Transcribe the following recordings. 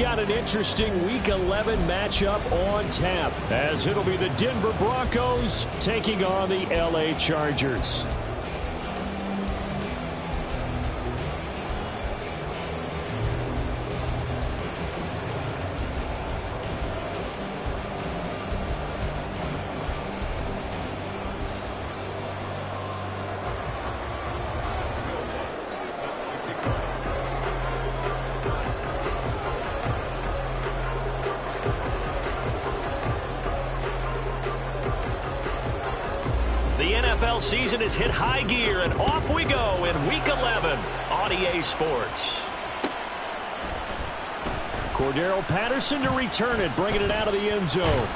got an interesting Week 11 matchup on tap, as it'll be the Denver Broncos taking on the LA Chargers. The NFL season has hit high gear, and off we go in Week 11 on EA Sports. Cordero Patterson to return it, bringing it out of the end zone.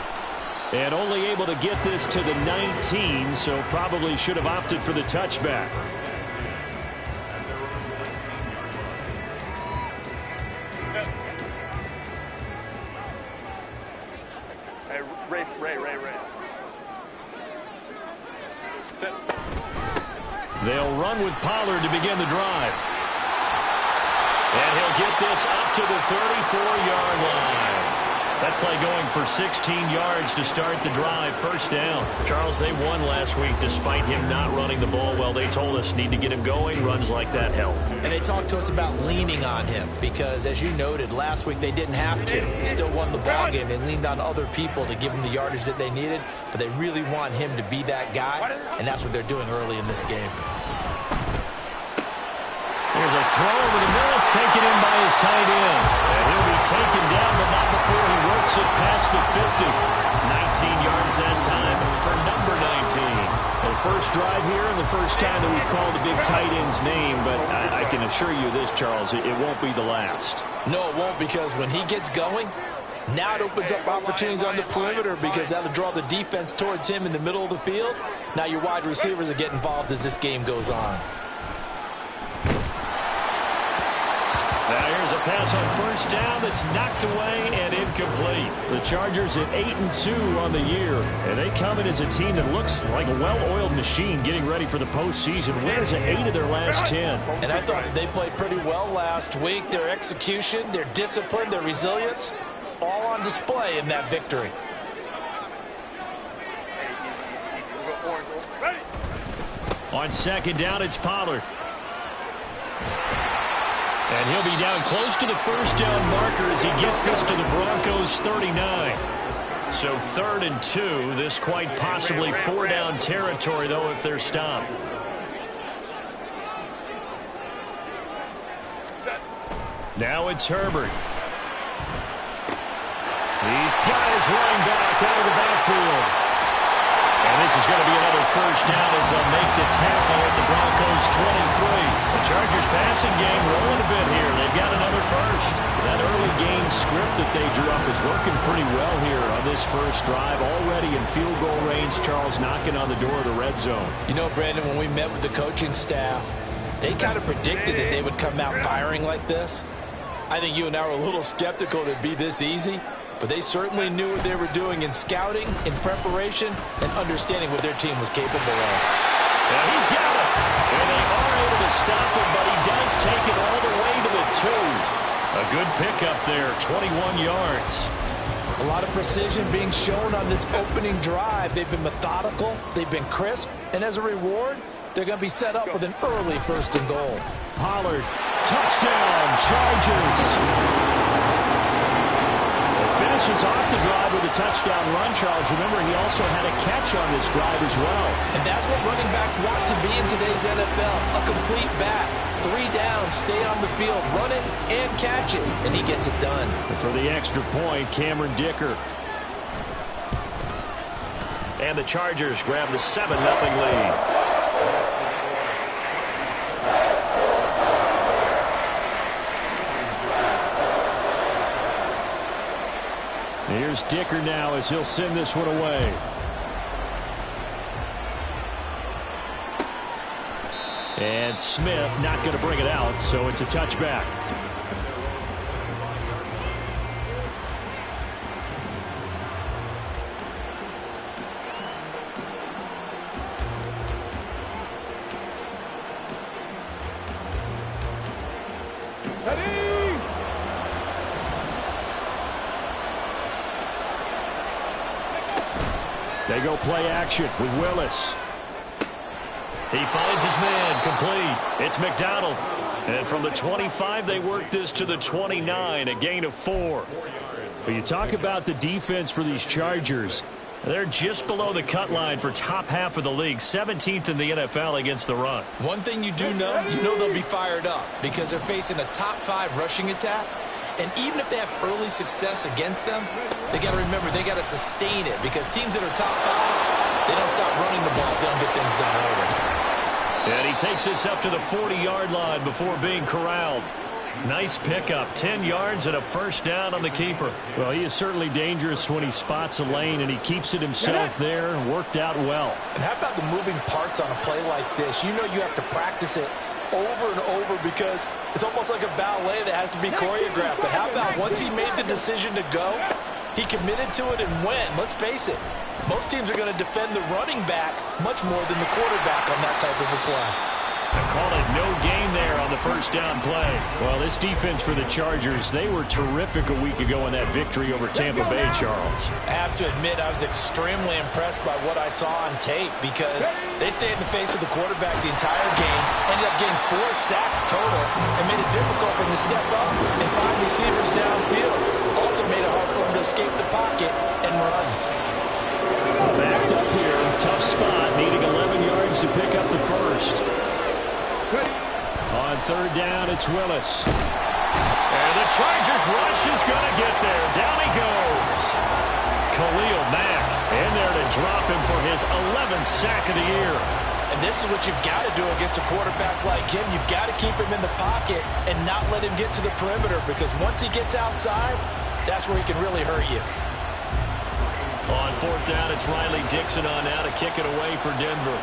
And only able to get this to the 19, so probably should have opted for the touchback. They'll run with Pollard to begin the drive. And he'll get this up to the 34-yard line. That play going for 16 yards to start the drive. First down. Charles, they won last week despite him not running the ball well. They told us need to get him going. Runs like that help. And they talked to us about leaning on him because, as you noted, last week they didn't have to. Still won the ball game. They leaned on other people to give them the yardage that they needed, but they really want him to be that guy, and that's what they're doing early in this game. Here's a throw over the middle. It's taken in by his tight end. And he'll be taken down, but not before he works it past the 50. 19 yards that time for number 19. The first drive here and the first time that we've called the big tight end's name, but I can assure you this, Charles, it won't be the last. No, it won't, because when he gets going, now it opens up opportunities on the perimeter because that'll draw the defense towards him in the middle of the field. Now your wide receivers will get involved as this game goes on. Now here's a pass on first down that's knocked away and incomplete. The Chargers at 8-2 on the year, and they come in as a team that looks like a well-oiled machine getting ready for the postseason. Winners at 8 of their last 10. And I thought that they played pretty well last week. Their execution, their discipline, their resilience, all on display in that victory. On second down, it's Pollard. And he'll be down close to the first down marker as he gets this to the Broncos' 39. So 3rd and 2. This quite possibly 4-down territory, though, if they're stopped. Now it's Herbert. He's got his running back out of the backfield. And this is going to be another first down as they'll make the tackle at the Broncos' 23. The Chargers passing game rolling a bit here. They've got another first. That early game script that they drew up is working pretty well here on this first drive. Already in field goal range, Charles knocking on the door of the red zone. You know, Brandon, when we met with the coaching staff, they kind of predicted that they would come out firing like this. I think you and I were a little skeptical that it'd be this easy. But they certainly knew what they were doing in scouting, in preparation, and understanding what their team was capable of. Now he's got it. And they are able to stop him, but he does take it all the way to the 2. A good pickup there, 21 yards. A lot of precision being shown on this opening drive. They've been methodical, they've been crisp, and as a reward, they're going to be set up with an early 1st and goal. Pollard, touchdown, Chargers. Finishes off the drive with a touchdown run, Charles. Remember, he also had a catch on this drive as well. And that's what running backs want to be in today's NFL. A complete back. 3 downs, stay on the field, run it, and catch it. And he gets it done. And for the extra point, Cameron Dicker. And the Chargers grab the 7-0 lead. Here's Dicker now as he'll send this one away. And Smith not going to bring it out, so it's a touchback. They go play action with Willis. He finds his man, complete. It's McDonald. And from the 25, they work this to the 29, a gain of 4. Well, you talk about the defense for these Chargers. They're just below the cut line for top half of the league, 17th in the NFL against the run. One thing you do know, they'll be fired up because they're facing a top 5 rushing attack. And even if they have early success against them, they got to remember they got to sustain it because teams that are top 5, they don't stop running the ball if they don't get things done early. And he takes this up to the 40-yard line before being corralled. Nice pickup, 10 yards and a first down on the keeper. Well, he is certainly dangerous when he spots a lane, and he keeps it himself there. Worked out well. And how about the moving parts on a play like this? You have to practice it over and over because it's almost like a ballet that has to be choreographed. But how about once he made the decision to go, he committed to it and went. Let's face it, most teams are going to defend the running back much more than the quarterback on that type of a play. I call it no gain there on the first down play. Well, this defense for the Chargers, they were terrific a week ago in that victory over Tampa Bay, Charles. I have to admit, I was extremely impressed by what I saw on tape because they stayed in the face of the quarterback the entire game, ended up getting 4 sacks total, and made it difficult for him to step up and find receivers downfield. Also made it hard for him to escape the pocket and run. Backed up here, tough spot, needing 11 yards to pick up the first. On third down, it's Willis. And the Chargers rush is going to get there. Down he goes. Khalil Mack in there to drop him for his 11th sack of the year. And this is what you've got to do against a quarterback like him. You've got to keep him in the pocket and not let him get to the perimeter because once he gets outside, that's where he can really hurt you. On fourth down, it's Riley Dixon on now to kick it away for Denver.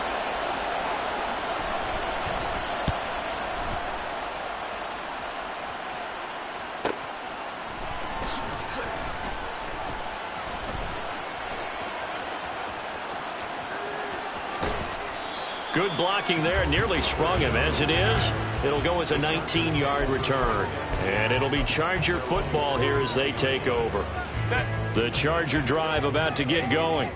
Good blocking there, nearly sprung him. As it is, it'll go as a 19-yard return. And it'll be Charger football here as they take over. The Charger drive about to get going.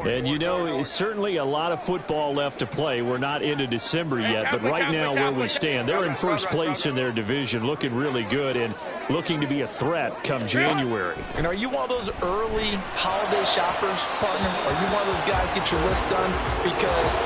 And it's certainly a lot of football left to play. We're not into December yet, but right now where we stand, they're in first place in their division, looking really good and looking to be a threat come January. And are you one of those early holiday shoppers, partner? Are you one of those guys get your list done? Because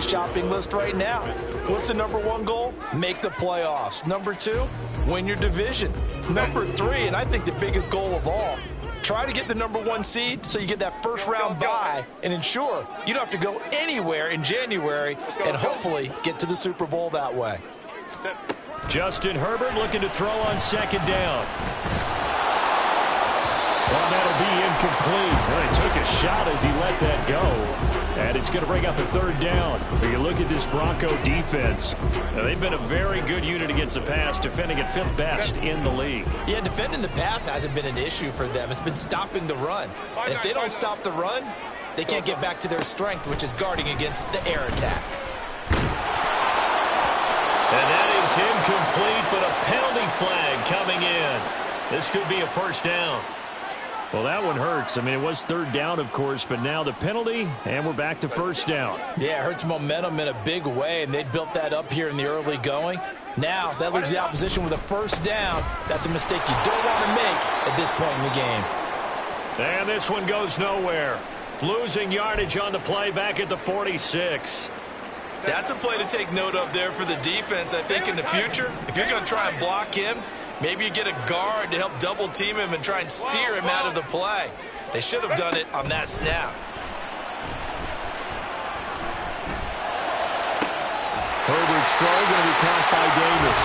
shopping list right now. What's the number 1 goal? Make the playoffs. Number 2, win your division. Number 3, and I think the biggest goal of all, try to get the number 1 seed so you get that first round bye and ensure you don't have to go anywhere in January and hopefully get to the Super Bowl that way. Justin Herbert looking to throw on second down. Well, that'll be incomplete. Well, he took a shot as he let that go. And it's going to bring up a third down. When you look at this Bronco defense. Now, they've been a very good unit against the pass, defending at 5th best in the league. Yeah, defending the pass hasn't been an issue for them. It's been stopping the run. And if they don't stop the run, they can't get back to their strength, which is guarding against the air attack. And that is incomplete, but a penalty flag coming in. This could be a first down. Well, that one hurts. I mean, it was third down, of course, but now the penalty, and we're back to first down. Yeah, it hurts momentum in a big way, and they built that up here in the early going. Now, that leaves the opposition with a first down. That's a mistake you don't want to make at this point in the game. And this one goes nowhere. Losing yardage on the play back at the 46. That's a play to take note of there for the defense. I think in the future, if you're going to try and block him, maybe you get a guard to help double team him and try and steer him out of the play. They should have done it on that snap. Herbert's throw going to be caught by Davis.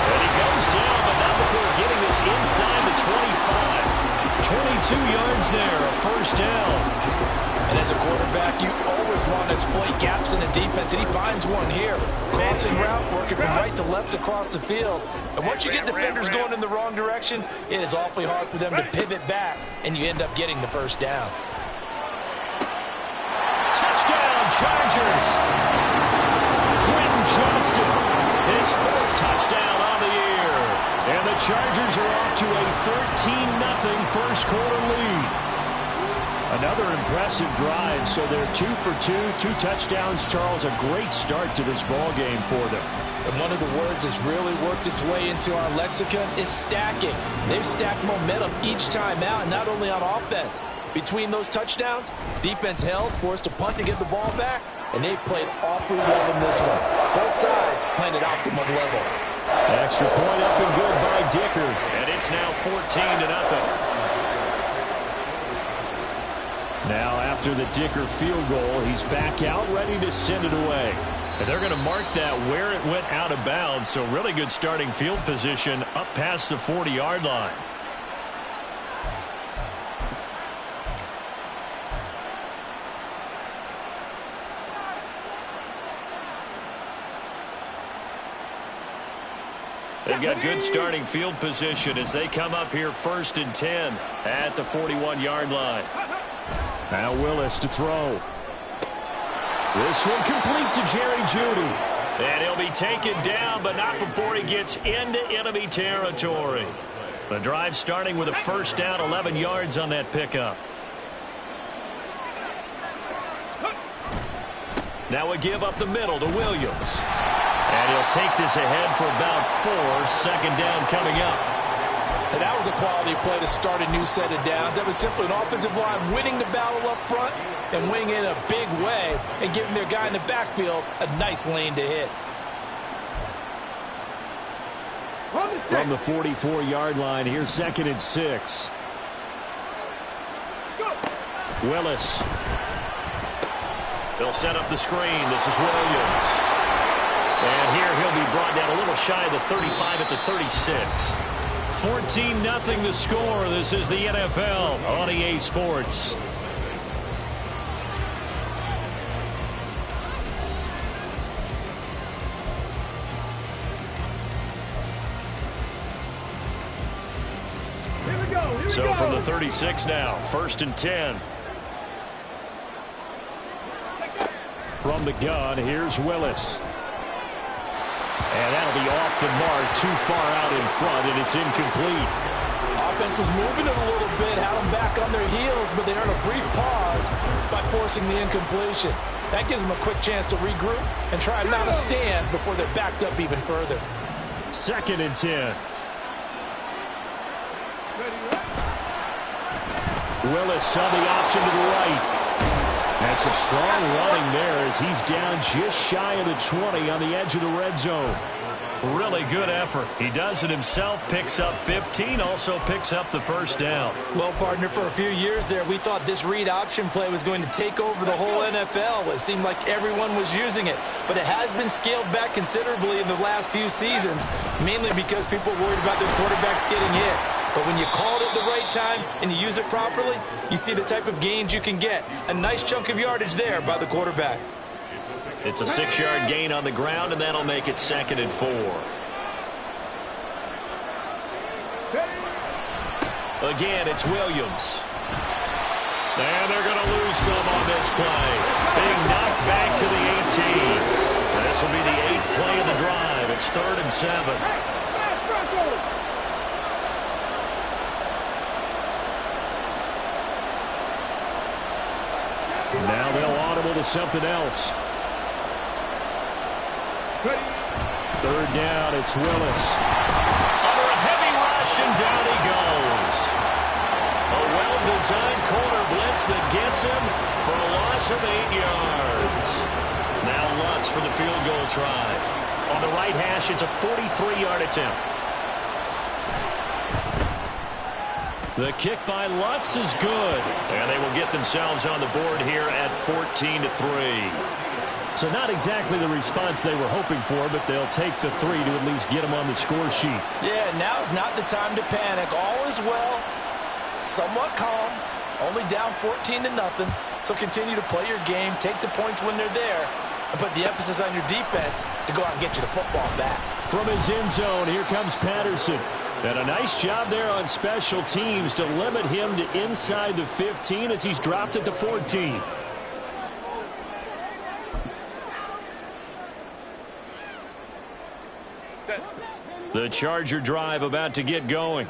And he goes down, but not before getting this inside the 25. 22 yards there, a first down. And as a quarterback, you always want to exploit gaps in the defense, and he finds one here. Crossing route, working from right to left across the field. And once you get defenders going in the wrong direction, it is awfully hard for them to pivot back, and you end up getting the first down. Touchdown, Chargers. Quentin Johnston, his fourth touchdown on the year. And the Chargers are off to a 13-0 first quarter lead. Another impressive drive, so they're 2 for 2 touchdowns. Charles, a great start to this ball game for them. And one of the words that's really worked its way into our lexicon is stacking. They've stacked momentum each time out, and not only on offense. Between those touchdowns, defense held, forced a punt to get the ball back, and they've played awfully well in this one. Both sides playing at optimum level. Extra point up and good by Dicker. And it's now 14-0. Now after the Dicker field goal, he's back out, ready to send it away. And they're going to mark that where it went out of bounds, so really good starting field position up past the 40-yard line. They've got good starting field position as they come up here 1st and 10 at the 41-yard line. Now Willis to throw. This one complete to Jerry Jeudy. And he'll be taken down, but not before he gets into enemy territory. The drive starting with a first down, 11 yards on that pickup. Now a give up the middle to Williams. And he'll take this ahead for about 4. Second down coming up. And that was a quality play to start a new set of downs. That was simply an offensive line winning the battle up front and winning in a big way and giving their guy in the backfield a nice lane to hit. From the 44-yard line, here's 2nd and 6. Willis. They'll set up the screen. This is Williams. And here he'll be brought down a little shy of the 35 at the 36. 14-0 the score. This is the NFL on EA Sports. So from the 36 now, 1st and 10. From the gun, here's Willis. And that'll be off the mark, too far out in front, and it's incomplete. Offense was moving it a little bit, had them back on their heels, but they earned a brief pause by forcing the incompletion. That gives them a quick chance to regroup and try not to stand before they're backed up even further. 2nd and 10. Willis on the option to the right. Has some strong running there as he's down just shy of the 20 on the edge of the red zone. Really good effort. He does it himself, picks up 15, also picks up the first down. Well, partner, for a few years there, we thought this read option play was going to take over the whole NFL. It seemed like everyone was using it, but it has been scaled back considerably in the last few seasons, mainly because people are worried about their quarterbacks getting hit. But when you call it at the right time and you use it properly, you see the type of gains you can get. A nice chunk of yardage there by the quarterback. It's a 6-yard gain on the ground, and that'll make it 2nd and 4. Again, it's Williams. And they're going to lose some on this play. Being knocked back to the 18. This will be the 8th play of the drive. It's 3rd and 7. Now they'll audible to something else. 3rd down, it's Willis. Under a heavy rush, and down he goes. A well-designed corner blitz that gets him for a loss of 8 yards. Now Lutz for the field goal try. On the right hash, it's a 43-yard attempt. The kick by Lutz is good. And they will get themselves on the board here at 14-3. So not exactly the response they were hoping for, but they'll take the 3 to at least get them on the score sheet. Yeah, now is not the time to panic. All is well, somewhat calm, only down 14-0. So continue to play your game, take the points when they're there, and put the emphasis on your defense to go out and get you the football back. From his end zone, here comes Patterson. And a nice job there on special teams to limit him to inside the 15 as he's dropped at the 14. The Charger drive about to get going.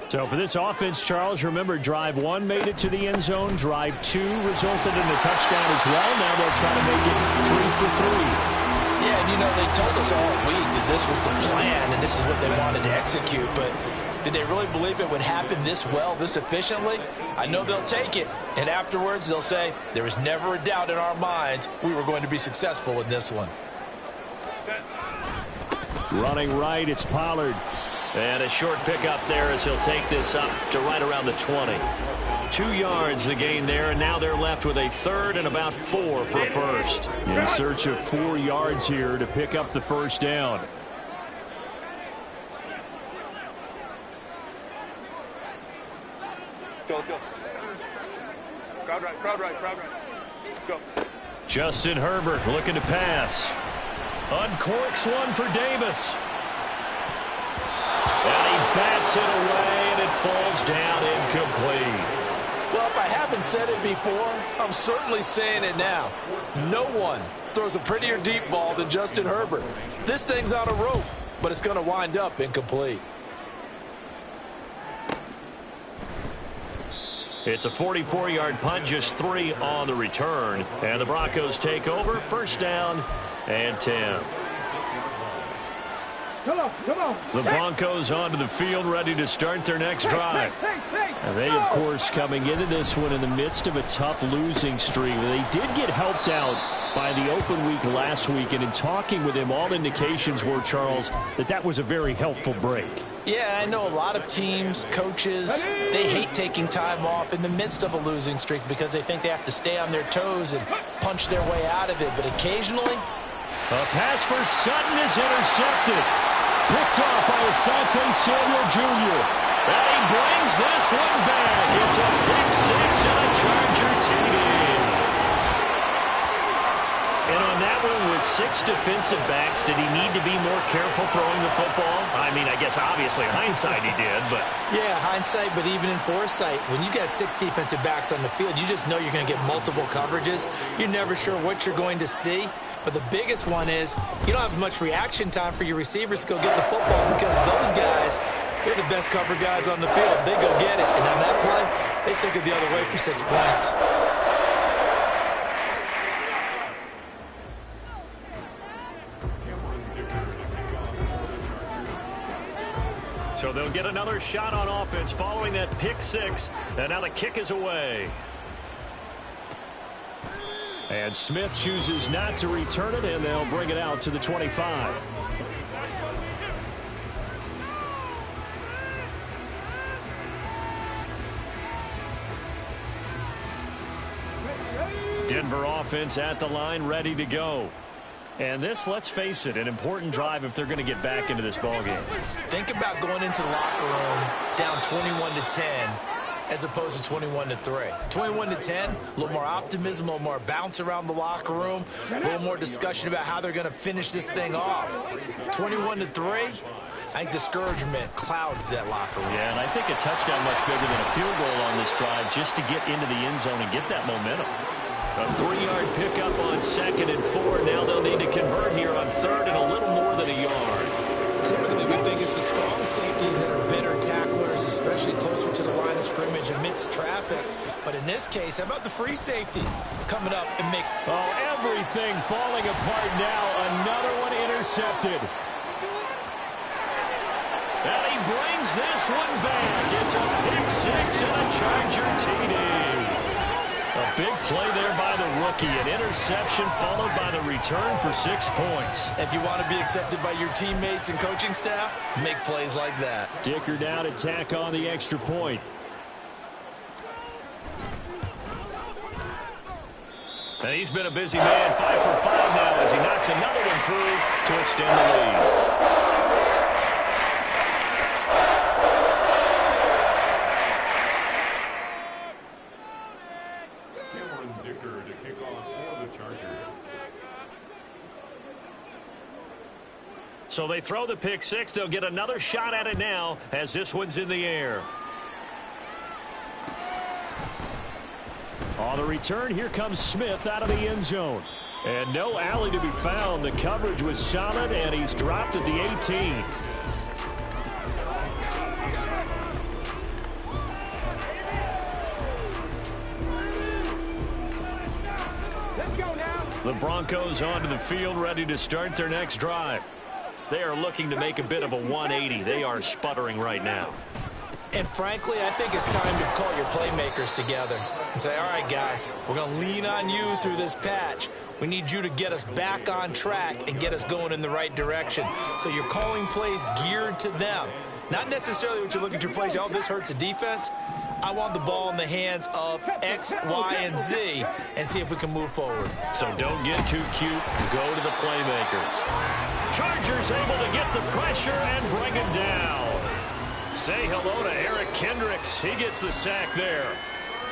So for this offense, Charles, remember, drive 1 made it to the end zone. Drive 2 resulted in a touchdown as well. Now they'll try to make it 3 for 3. Yeah, and you know, they told us all week that this was the plan and this is what they wanted to execute. But did they really believe it would happen this well, this efficiently? I know they'll take it. And afterwards, they'll say, there was never a doubt in our minds we were going to be successful in this one. Running right, it's Pollard. And a short pickup there as he'll take this up to right around the 20. 2 yards the gain there, and now they're left with a 3rd and about 4 for a first. In search of 4 yards here to pick up the first down. Let's go. Crowd right, crowd right, crowd right. Let's go. Justin Herbert looking to pass. Uncorks one for Davis. And he bats it away, and it falls down incomplete. Well, if I haven't said it before, I'm certainly saying it now. No one throws a prettier deep ball than Justin Herbert. This thing's on a rope, but it's going to wind up incomplete. It's a 44-yard punt, just 3 on the return. And the Broncos take over, first down and 10. Come on. The Broncos onto the field, ready to start their next drive. And they, of course, coming into this one in the midst of a tough losing streak. They did get helped out by the open week last week, and in talking with him, all indications were, Charles, that was a very helpful break. Yeah, I know a lot of teams, coaches, they hate taking time off in the midst of a losing streak because they think they have to stay on their toes and punch their way out of it. But occasionally, a pass for Sutton is intercepted. Picked off by Asante Samuel Jr. And he brings this one back. It's a pick 6 and a Charger TD. And on that one with 6 defensive backs, did he need to be more careful throwing the football? I mean, I guess obviously in hindsight he did, but... Yeah, hindsight, but even in foresight, when you got 6 defensive backs on the field, you just know you're going to get multiple coverages. You're never sure what you're going to see. But the biggest one is you don't have much reaction time for your receivers to go get the football because those guys, they're the best cover guys on the field. They go get it. And on that play, they took it the other way for 6 points. So they'll get another shot on offense following that pick 6. And now the kick is away. And Smith chooses not to return it, and they'll bring it out to the 25. Denver offense at the line, ready to go. And this, let's face it, an important drive if they're going to get back into this ballgame. Think about going into the locker room down 21-10 as opposed to 21-3. 21-10, a little more optimism, a little more bounce around the locker room, a little more discussion about how they're going to finish this thing off. 21-3, I think discouragement clouds that locker room. Yeah, and I think a touchdown much bigger than a field goal on this drive just to get into the end zone and get that momentum. A 3-yard pickup on 2nd and 4. Now they'll need to convert here on 3rd and a little more than a yard. Typically, we think it's the strong safeties that are better tacklers, especially closer to the line of scrimmage amidst traffic. But in this case, how about the free safety coming up and make... Oh, everything falling apart now. Another one intercepted. And he brings this one back. It's a pick 6 and a Charger TD. A big play there by the rookie. An interception followed by the return for 6 points. If you want to be accepted by your teammates and coaching staff, make plays like that. Dicker down to tack on the extra point. And he's been a busy man, 5 for 5 now as he knocks another one through to extend the lead. So they throw the pick six. They'll get another shot at it now as this one's in the air. On the return, here comes Smith out of the end zone. And no alley to be found. The coverage was solid, and he's dropped at the 18. The Broncos onto the field, ready to start their next drive. They are looking to make a bit of a 180. They are sputtering right now. And frankly, I think it's time to call your playmakers together and say, all right, guys, we're going to lean on you through this patch. We need you to get us back on track and get us going in the right direction. So you're calling plays geared to them. Not necessarily what you look at your plays, oh, this hurts the defense. I want the ball in the hands of X, Y, and Z and see if we can move forward. So don't get too cute. Go to the playmakers. Chargers able to get the pressure and bring it down. Say hello to Eric Kendricks. He gets the sack there.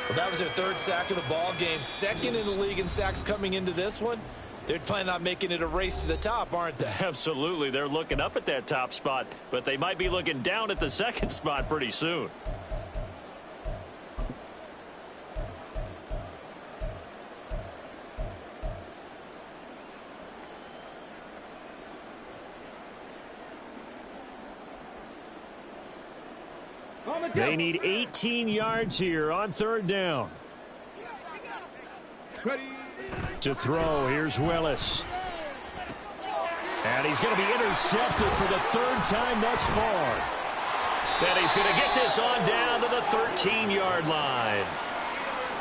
Well, that was their third sack of the ball game. Second in the league in sacks coming into this one. They're planning on making it a race to the top, aren't they? Absolutely. They're looking up at that top spot, but they might be looking down at the second spot pretty soon. They need 18 yards here on third down. To throw, here's Willis. And he's going to be intercepted for the third time thus far. And he's going to get this on down to the 13-yard line.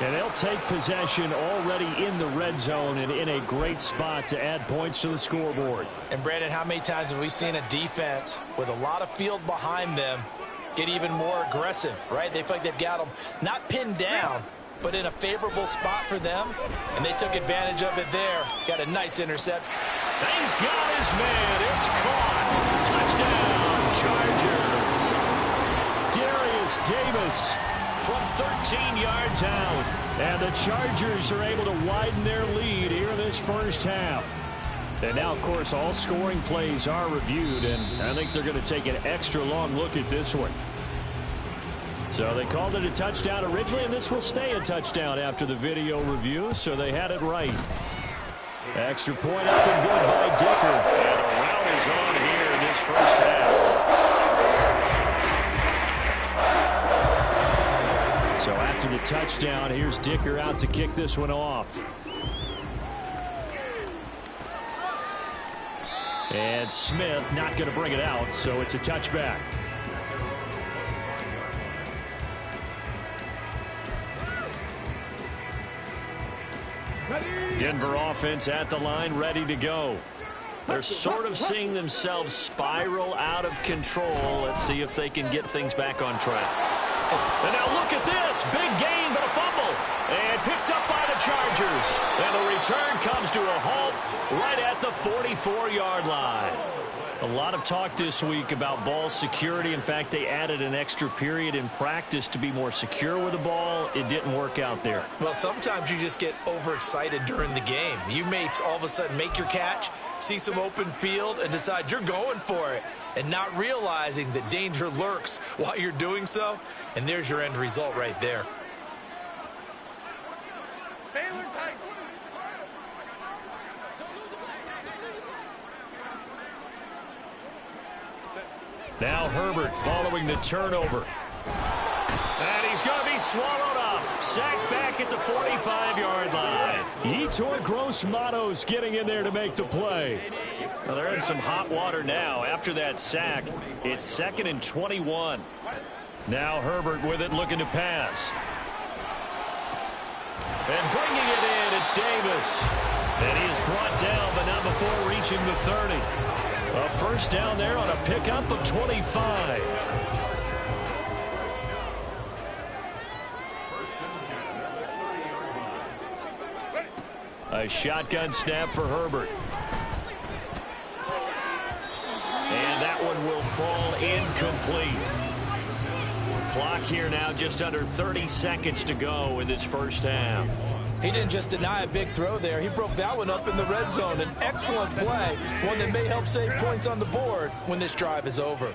And they'll take possession already in the red zone and in a great spot to add points to the scoreboard. And, Brandon, how many times have we seen a defense with a lot of field behind them get even more aggressive, right? They feel like they've got them not pinned down, but in a favorable spot for them, and they took advantage of it there. Got a nice interception. He's got his man. It's caught. Touchdown, Chargers. Darius Davis from 13 yards out. And the Chargers are able to widen their lead here in this first half. And now, of course, all scoring plays are reviewed, and I think they're going to take an extra long look at this one. So they called it a touchdown originally, and this will stay a touchdown after the video review, so they had it right. Extra point up and good by Dicker. And a rout is on here in this first half. So after the touchdown, here's Dicker out to kick this one off. And Smith not going to bring it out, so it's a touchback. Denver offense at the line, ready to go. They're sort of seeing themselves spiral out of control. Let's see if they can get things back on track. And now look at this. Big gain, but a fumble. And picked up by the Chargers. And the return comes to a halt right at the 44-yard line. A lot of talk this week about ball security. In fact, they added an extra period in practice to be more secure with the ball. It didn't work out there. Well, sometimes you just get overexcited during the game. You may all of a sudden make your catch, see some open field, and decide you're going for it, and not realizing that danger lurks while you're doing so. And there's your end result right there. Now Herbert following the turnover. And he's going to be swallowed up. Sacked back at the 45-yard line. Yetur Gross-Matos getting in there to make the play. Well, they're in some hot water now. After that sack, it's 2nd and 21. Now Herbert with it, looking to pass. And bringing it in, it's Davis. And he is brought down, but not before reaching the 30. A first down there on a pickup of 25. A shotgun snap for Herbert. And that one will fall incomplete. Clock here now, just under 30 seconds to go in this first half. He didn't just deny a big throw there. He broke that one up in the red zone. An excellent play, one that may help save points on the board when this drive is over.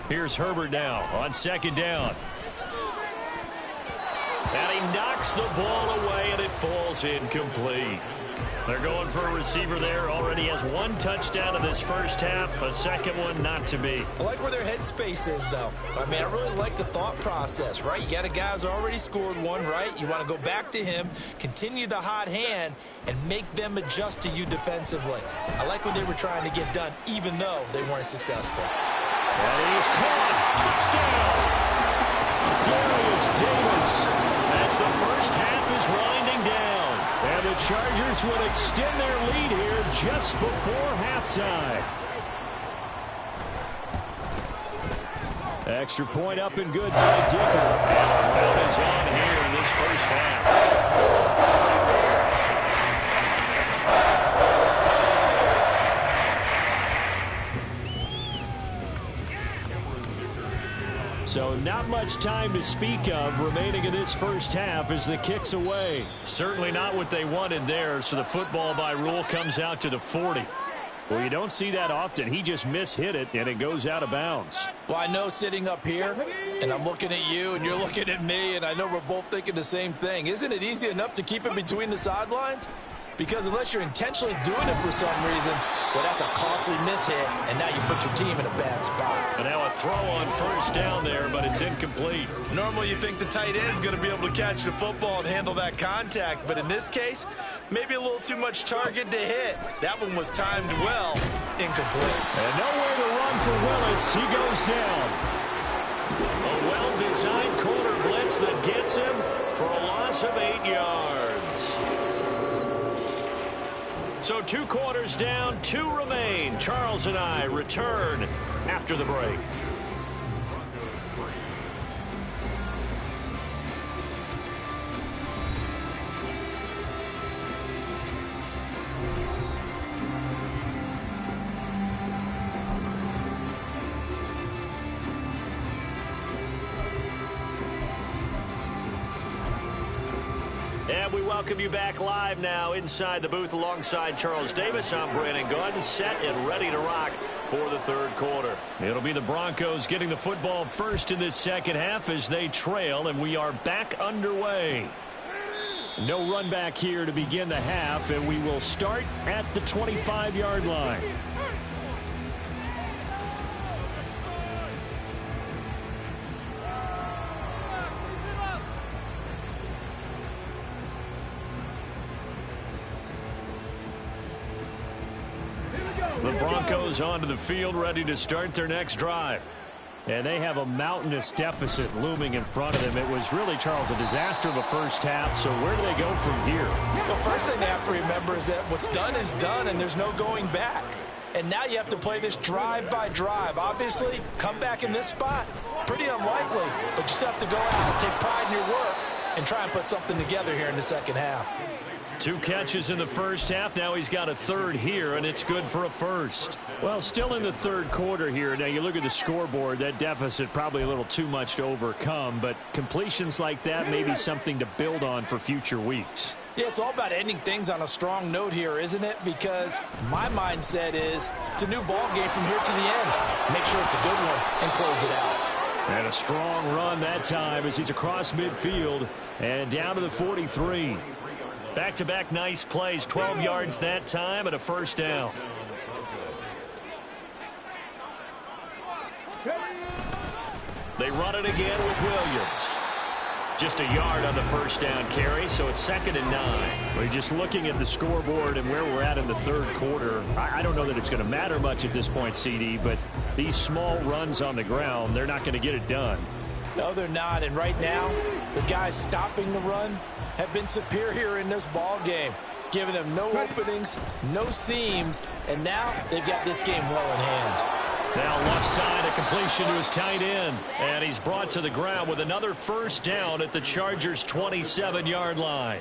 Here's Herbert now on second down. And he knocks the ball away, and it falls incomplete. They're going for a receiver there. Already has one touchdown in this first half. A second one not to be. I like where their headspace is, though. I mean, I really like the thought process, right? You got a guy who's already scored one, right? You want to go back to him, continue the hot hand, and make them adjust to you defensively. I like what they were trying to get done, even though they weren't successful. And he's caught. Touchdown! Darius Davis. As the first half is winding down. And the Chargers will extend their lead here just before halftime. Extra point up and good by Dicker. And the run is on here in this first half. So not much time to speak of remaining in this first half as the kick's away. Certainly not what they wanted there, so the football by rule comes out to the 40. Well, you don't see that often. He just mishit it, and it goes out of bounds. Well, I know sitting up here, and I'm looking at you, and you're looking at me, and I know we're both thinking the same thing. Isn't it easy enough to keep it between the sidelines? Because unless you're intentionally doing it for some reason, well, that's a costly mishit, and now you put your team in a bad spot. And now a throw on first down there, but it's incomplete. Normally you think the tight end's going to be able to catch the football and handle that contact, but in this case, maybe a little too much target to hit. That one was timed well, incomplete. And nowhere to run for Willis. He goes down. A well-designed corner blitz that gets him for a loss of 8 yards. So 2 quarters down, 2 remain. Charles and I return after the break. And we welcome you back live now inside the booth alongside Charles Davis. I'm Brandon Gaudin, set and ready to rock for the third quarter. It'll be the Broncos getting the football first in this second half as they trail, and we are back underway. No run back here to begin the half, and we will start at the 25-yard line. The Broncos onto the field, ready to start their next drive. And they have a mountainous deficit looming in front of them. It was really, Charles, a disaster of a first half. So where do they go from here? The first thing they have to remember is that what's done is done, and there's no going back. And now you have to play this drive by drive. Obviously, come back in this spot, pretty unlikely. But you still have to go out, take pride in your work, and try and put something together here in the second half. 2 catches in the first half. Now he's got a third here, and it's good for a first. Well, still in the third quarter here. Now you look at the scoreboard, that deficit probably a little too much to overcome, but completions like that may be something to build on for future weeks. Yeah, it's all about ending things on a strong note here, isn't it? Because my mindset is it's a new ball game from here to the end. Make sure it's a good one and close it out. And a strong run that time as he's across midfield and down to the 43. Back-to-back nice plays, 12 yards that time and a first down. They run it again with Williams. Just a yard on the first down carry, so it's 2nd and 9. We're just looking at the scoreboard and where we're at in the third quarter. I don't know that it's going to matter much at this point, CD, but these small runs on the ground, they're not going to get it done. No, they're not. And right now, the guys stopping the run have been superior in this ball game, giving them no openings, no seams, and now they've got this game well in hand. Now left side, a completion to his tight end. And he's brought to the ground with another first down at the Chargers' 27-yard line.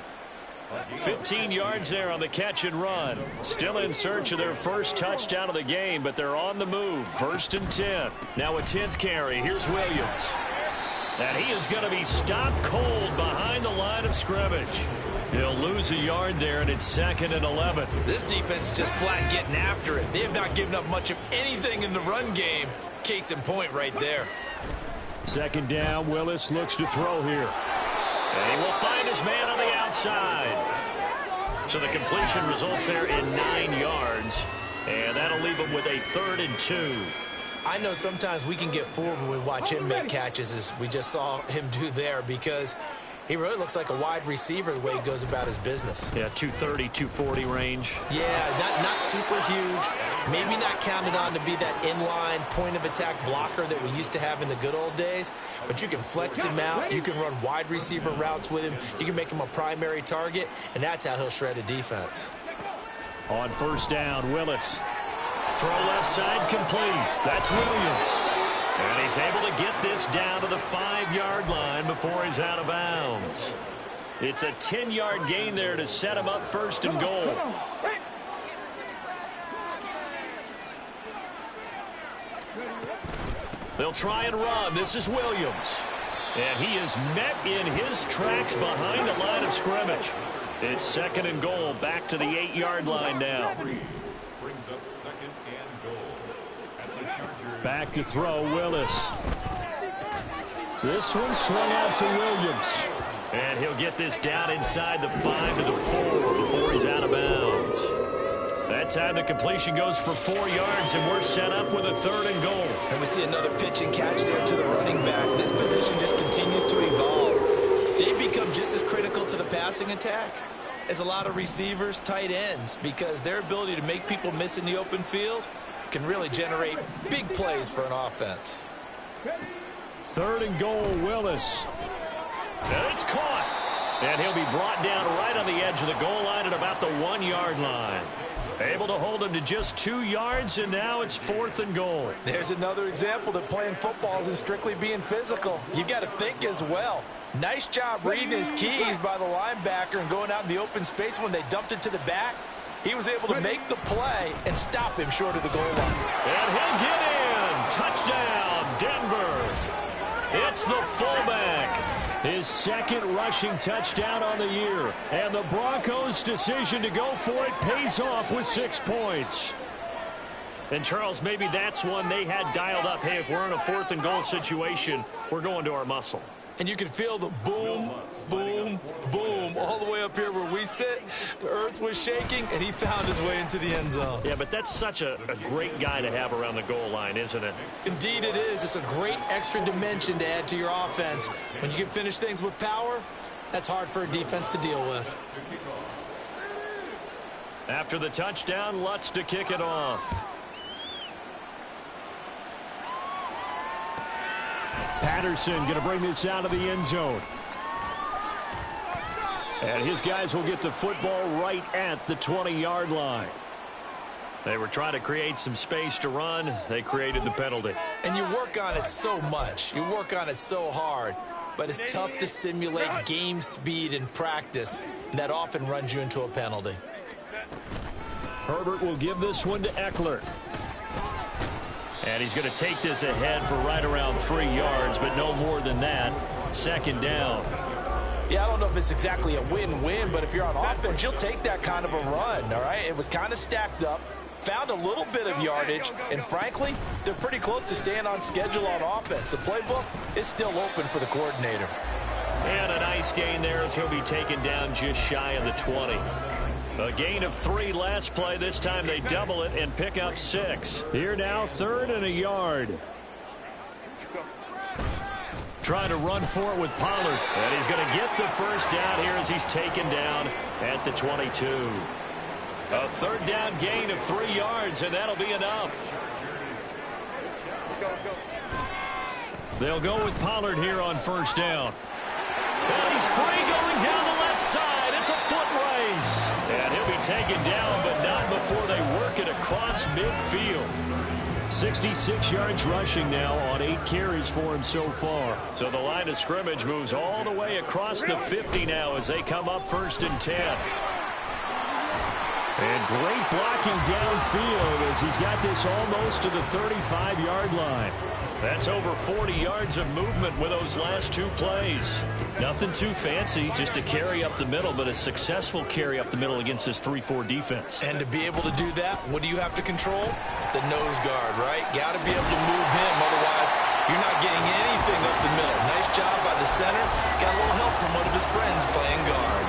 15 yards there on the catch and run. Still in search of their first touchdown of the game, but they're on the move. 1st and 10. Now a 10th carry. Here's Williams. And he is going to be stopped cold behind the line of scrimmage. He'll lose a yard there, and it's 2nd and 11. This defense is just flat getting after it. They have not given up much of anything in the run game. Case in point right there. 2nd down, Willis looks to throw here. And he will find his man on the outside. So the completion results there in 9 yards. And that'll leave him with a 3rd and 2. I know sometimes we can get fooled when we watch him make catches, as we just saw him do there, because he really looks like a wide receiver the way he goes about his business. Yeah, 230, 240 range. Yeah, not super huge. Maybe not counted on to be that inline point-of-attack blocker that we used to have in the good old days. But you can flex him out. You can run wide receiver routes with him. You can make him a primary target, and that's how he'll shred a defense. On 1st down, Willis. Throw left side complete. That's Williams. And he's able to get this down to the 5-yard line before he's out of bounds. It's a 10-yard gain there to set him up 1st and goal. They'll try and run. This is Williams. And he is met in his tracks behind the line of scrimmage. It's 2nd and goal, back to the 8-yard line now. Brings up 2nd and goal at the Chargers. Back to throw, Willis. This one swung out to Williams. And he'll get this down inside the 5 to the 4 before he's out of bounds. That time the completion goes for 4 yards, and we're set up with a 3rd and goal. And we see another pitch and catch there to the running back. This position just continues to evolve. They become just as critical to the passing attack as a lot of receivers, tight ends, because their ability to make people miss in the open field can really generate big plays for an offense. 3rd and goal, Willis. And it's caught. And he'll be brought down right on the edge of the goal line at about the 1-yard line. Able to hold him to just 2 yards, and now it's 4th and goal. There's another example that playing football isn't strictly being physical. You've got to think as well. Nice job reading his keys by the linebacker and going out in the open space when they dumped it to the back. He was able to make the play and stop him short of the goal line. And he'll get in. Touchdown, Denver. It's the fullback. His 2nd rushing touchdown on the year. And the Broncos' decision to go for it pays off with 6 points. And, Charles, maybe that's one they had dialed up. Hey, if we're in a 4th and goal situation, we're going to our muscle. And you can feel the boom, boom, boom all the way up here where we sit. The earth was shaking, and he found his way into the end zone. Yeah, but that's such a great guy to have around the goal line, isn't it? Indeed it is. It's a great extra dimension to add to your offense. When you can finish things with power, that's hard for a defense to deal with. After the touchdown, Lutz to kick it off. Patterson going to bring this out of the end zone. And his guys will get the football right at the 20-yard line. They were trying to create some space to run. They created the penalty. And you work on it so much. You work on it so hard. But it's tough to simulate game speed in practice. And that often runs you into a penalty. Herbert will give this one to Eckler. And he's going to take this ahead for right around 3 yards, but no more than that. 2nd down. Yeah, I don't know if it's exactly a win-win, but if you're on offense, you'll take that kind of a run, all right? It was kind of stacked up, found a little bit of yardage, and frankly, they're pretty close to staying on schedule on offense. The playbook is still open for the coordinator. And a nice gain there as he'll be taken down just shy of the 20. A gain of 3 last play. This time they double it and pick up 6. Here now, 3rd and a yard. Trying to run for it with Pollard. And he's going to get the first down here as he's taken down at the 22. A 3rd down gain of 3 yards, and that'll be enough. They'll go with Pollard here on 1st down. And he's free going down the left side. It's a foot race. And he'll be taken down, but not before they work it across midfield. 66 yards rushing now on 8 carries for him so far. So the line of scrimmage moves all the way across the 50 now as they come up 1st and 10. And great blocking downfield as he's got this almost to the 35-yard line. That's over 40 yards of movement with those last 2 plays. Nothing too fancy, just a carry up the middle, but a successful carry up the middle against this 3-4 defense. And to be able to do that, what do you have to control? The nose guard, right? Got to be able to move him, otherwise you're not getting anything up the middle. Nice job by the center. Got a little help from one of his friends playing guard.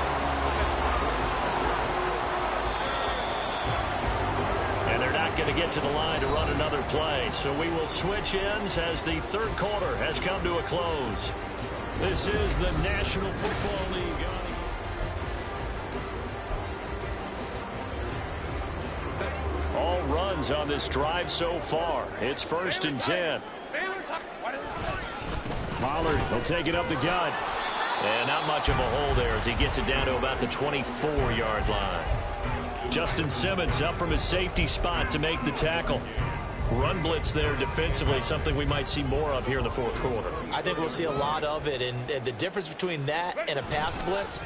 Going to get to the line to run another play. So we will switch ends as the 3rd quarter has come to a close. This is the National Football League. All runs on this drive so far. It's 1st and 10. Pollard will take it up the gut. And not much of a hole there as he gets it down to about the 24-yard line. Justin Simmons up from his safety spot to make the tackle. Run blitz there defensively, something we might see more of here in the 4th quarter. I think we'll see a lot of it, and the difference between that and a pass blitz,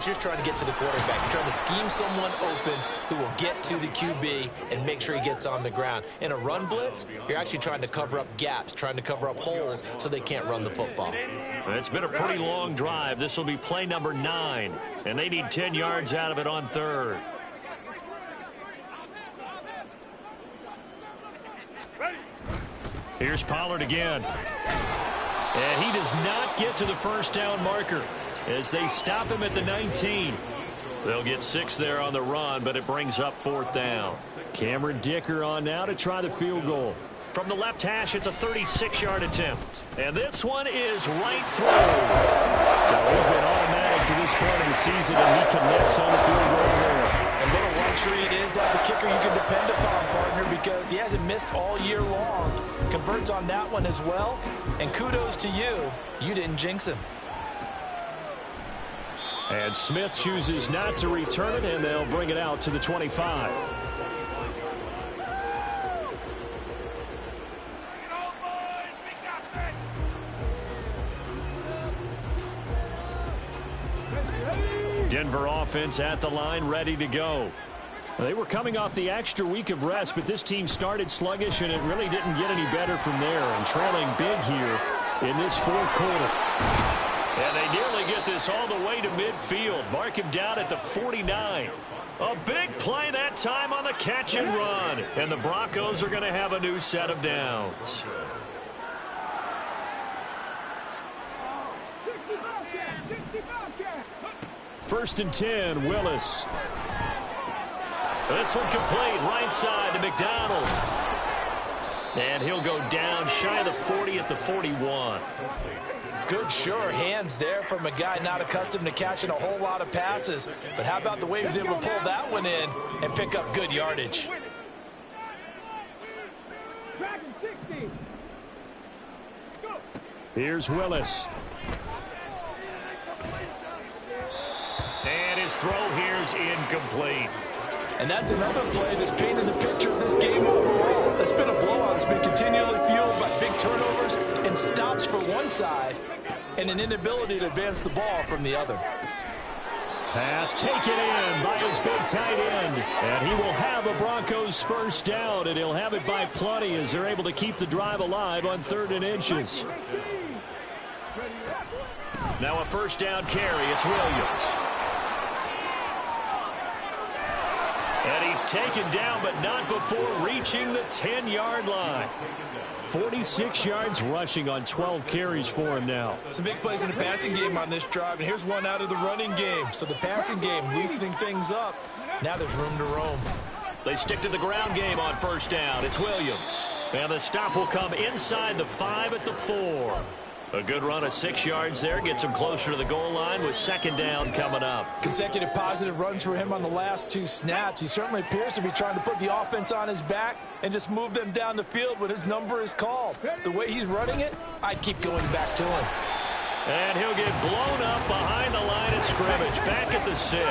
you're trying to get to the quarterback. You're trying to scheme someone open who will get to the QB and make sure he gets on the ground. In a run blitz, you're actually trying to cover up gaps, trying to cover up holes so they can't run the football. It's been a pretty long drive. This will be play number 9, and they need 10 yards out of it on 3rd. Here's Pollard again. And he does not get to the 1st down marker as they stop him at the 19. They'll get 6 there on the run, but it brings up 4th down. Cameron Dicker on now to try the field goal. From the left hash, it's a 36-yard attempt. And this one is right through. So he's been automatic to this point of the season, and he connects on the field goal there. And what a luxury it is to have a kicker you can depend upon, partner, because he hasn't missed all year long. Converts on that one as well. And kudos to you. You didn't jinx him. And Smith chooses not to return it, and they'll bring it out to the 25. Denver offense at the line, ready to go. They were coming off the extra week of rest, but this team started sluggish, and it really didn't get any better from there, and trailing big here in this 4th quarter. And they nearly get this all the way to midfield. Mark him down at the 49. A big play that time on the catch and run. And the Broncos are going to have a new set of downs. First and 10, Willis. This one complete, right side to McDonald. And he'll go down shy of the 40 at the 41. Good, sure hands there from a guy not accustomed to catching a whole lot of passes. But how about the way he was able to pull that one in and pick up good yardage? Here's Willis. And his throw here is incomplete. And that's another play that's painted the picture of this game overall. It's been a blowout. It's been continually fueled by big turnovers and stops for one side and an inability to advance the ball from the other. Pass taken in by his big tight end. And he will have a Broncos first down, and he'll have it by plenty as they're able to keep the drive alive on 3rd and inches. Now a first down carry. It's Williams. And he's taken down, but not before reaching the 10-yard line. 46 yards rushing on 12 carries for him now. Some big plays in the passing game on this drive, and here's one out of the running game. So the passing game loosening things up. Now there's room to roam. They stick to the ground game on first down. It's Williams. And the stop will come inside the 5 at the 4. A good run of 6 yards there. Gets him closer to the goal line with second down coming up. Consecutive positive runs for him on the last 2 snaps. He certainly appears to be trying to put the offense on his back and just move them down the field when his number is called. The way he's running it, I'd keep going back to him. And he'll get blown up behind the line of scrimmage. Back at the 6.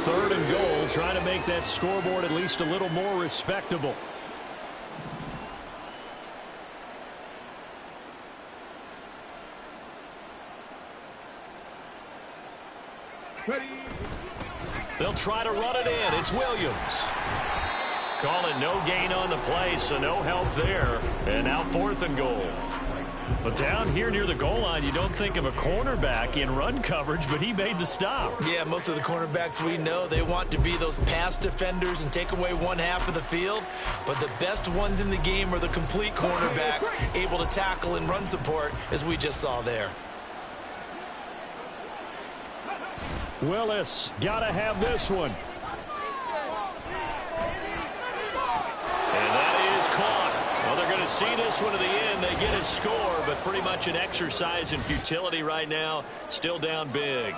3rd and goal, trying to make that scoreboard at least a little more respectable. They'll try to run it in. It's Williams. Call it no gain on the play, so no help there. And now 4th and goal. But down here near the goal line, you don't think of a cornerback in run coverage, but he made the stop. Yeah, most of the cornerbacks we know, they want to be those pass defenders and take away one half of the field. But the best ones in the game are the complete cornerbacks, able to tackle and run support, as we just saw there. Willis, gotta have this one. And that is caught. Well, they're going to see this one to the end. They get a score, but pretty much an exercise in futility right now. Still down big.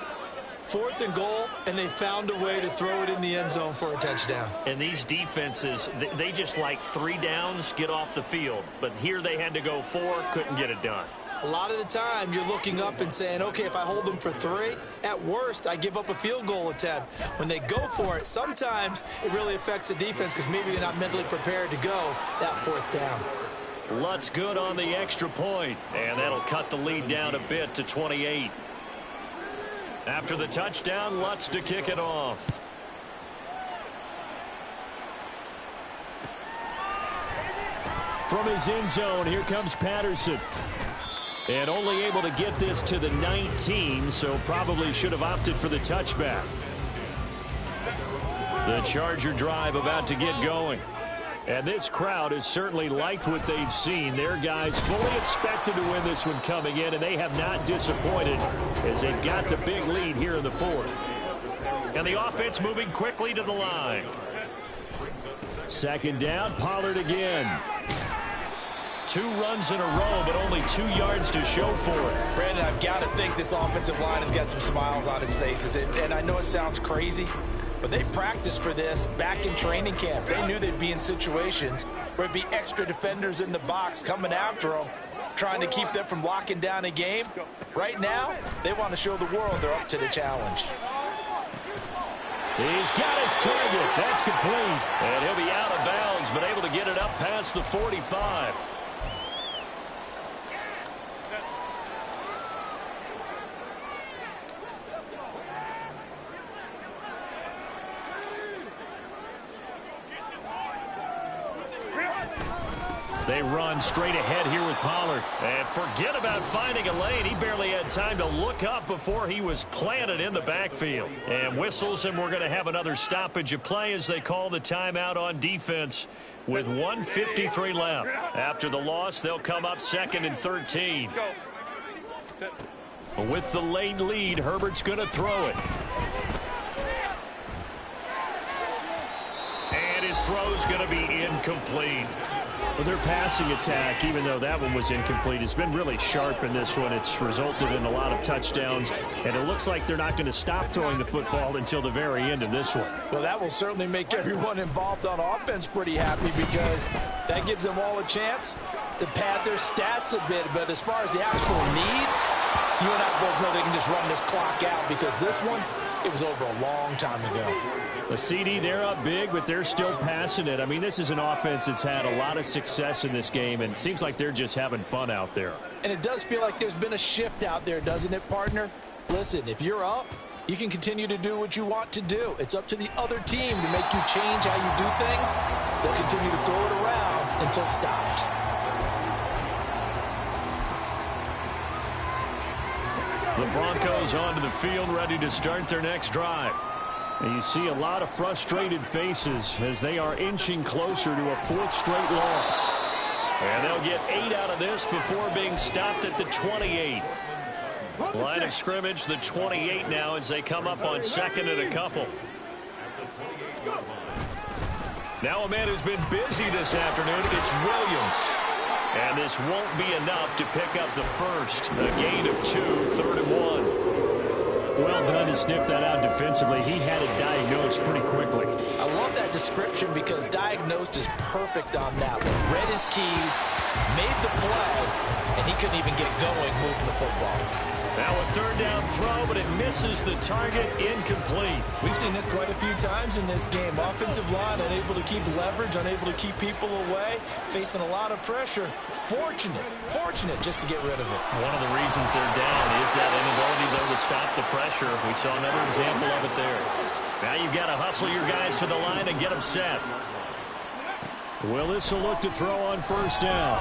4th and goal, and they found a way to throw it in the end zone for a touchdown. And these defenses, they just like 3 downs, get off the field. But here they had to go 4, couldn't get it done. A lot of the time, you're looking up and saying, okay, if I hold them for 3, at worst, I give up a field goal attempt. When they go for it, sometimes it really affects the defense because maybe you're not mentally prepared to go that 4th down. Lutz good on the extra point, and that'll cut the lead down a bit to 28. After the touchdown, Lutz to kick it off. From his end zone, here comes Patterson. And only able to get this to the 19, so probably should have opted for the touchback. The Charger drive about to get going. And this crowd has certainly liked what they've seen. Their guys fully expected to win this one coming in, and they have not disappointed as they've got the big lead here in the 4th. And the offense moving quickly to the line. 2nd down, Pollard again. 2 runs in a row, but only 2 yards to show for it. Brandon, I've got to think this offensive line has got some smiles on its faces. And I know it sounds crazy, but they practiced for this back in training camp. They knew they'd be in situations where it'd be extra defenders in the box coming after them, trying to keep them from locking down a game. Right now, they want to show the world they're up to the challenge. He's got his target. That's complete. And he'll be out of bounds, but able to get it up past the 45. They run straight ahead here with Pollard. And forget about finding a lane. He barely had time to look up before he was planted in the backfield. And whistles, and we're going to have another stoppage of play as they call the timeout on defense with 1:53 left. After the loss, they'll come up 2nd and 13. With the late lead, Herbert's going to throw it. And his throw's going to be incomplete. Well, their passing attack, even though that one was incomplete, has been really sharp in this one. It's resulted in a lot of touchdowns, and it looks like they're not going to stop throwing the football until the very end of this one. Well, that will certainly make everyone involved on offense pretty happy because that gives them all a chance to pad their stats a bit. But as far as the actual need, you and I both know they can just run this clock out because this one, it was over a long time ago. The CD, they're up big, but they're still passing it. I mean, this is an offense that's had a lot of success in this game, and it seems like they're just having fun out there. And it does feel like there's been a shift out there, doesn't it, partner? Listen, if you're up, you can continue to do what you want to do. It's up to the other team to make you change how you do things. They'll continue to throw it around until stopped. The Broncos onto the field, ready to start their next drive. And you see a lot of frustrated faces as they are inching closer to a 4th straight loss. And they'll get 8 out of this before being stopped at the 28. Line of scrimmage, the 28 now as they come up on 2nd and a couple. Now a man who's been busy this afternoon, it's Williams. And this won't be enough to pick up the first. A gain of 2, 3rd and 1. Well done to sniff that out defensively. He had it diagnosed pretty quickly. I love that description because diagnosed is perfect on that one. Read his keys, made the play, and he couldn't even get going moving the football. Now a third down throw, but it misses the target, incomplete. We've seen this quite a few times in this game. Offensive line unable to keep leverage, unable to keep people away, facing a lot of pressure. Fortunate just to get rid of it. One of the reasons they're down is that inability, though, to stop the pressure. We saw another example of it there. Now you've got to hustle your guys to the line and get them set. Willis will look to throw on first down.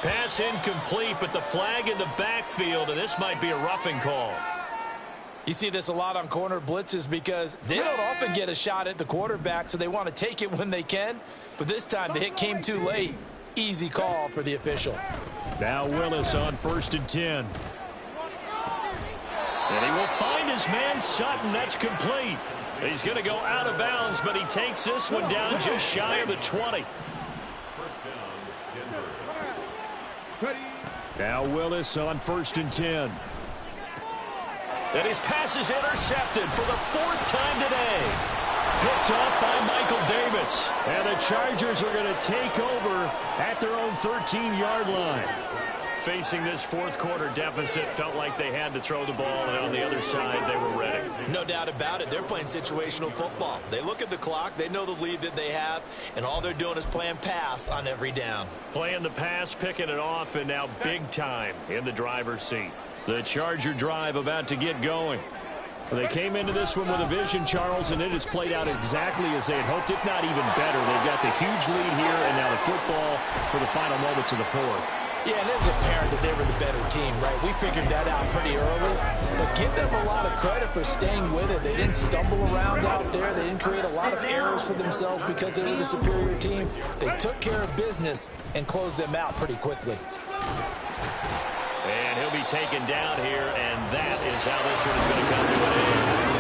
Pass incomplete, but the flag in the backfield, and this might be a roughing call. You see this a lot on corner blitzes because they don't often get a shot at the quarterback, so they want to take it when they can. But this time the hit came too late. Easy call for the official. Now Willis on 1st and 10. And he will find his man Sutton. That's complete. He's going to go out of bounds, but he takes this one down just shy of the 20. First down, Denver. Now Willis on 1st and 10. And his pass is intercepted for the 4th time today. Picked off by Michael Davis. And the Chargers are going to take over at their own 13-yard line. Facing this 4th quarter deficit, felt like they had to throw the ball, and on the other side, they were ready. No doubt about it. They're playing situational football. They look at the clock, they know the lead that they have, and all they're doing is playing pass on every down. Playing the pass, picking it off, and now big time in the driver's seat. The Charger drive about to get going. They came into this one with a vision, Charles, and it has played out exactly as they had hoped, if not even better. They've got the huge lead here, and now the football for the final moments of the 4th. Yeah, and it was apparent that they were the better team, right? We figured that out pretty early. But give them a lot of credit for staying with it. They didn't stumble around out there. They didn't create a lot of errors for themselves because they were the superior team. They took care of business and closed them out pretty quickly. And he'll be taken down here, and that is how this one is going to come to an end.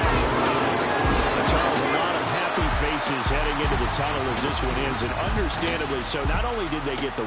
Charles, a lot of happy faces heading into the tunnel as this one ends, and understandably so. Not only did they get the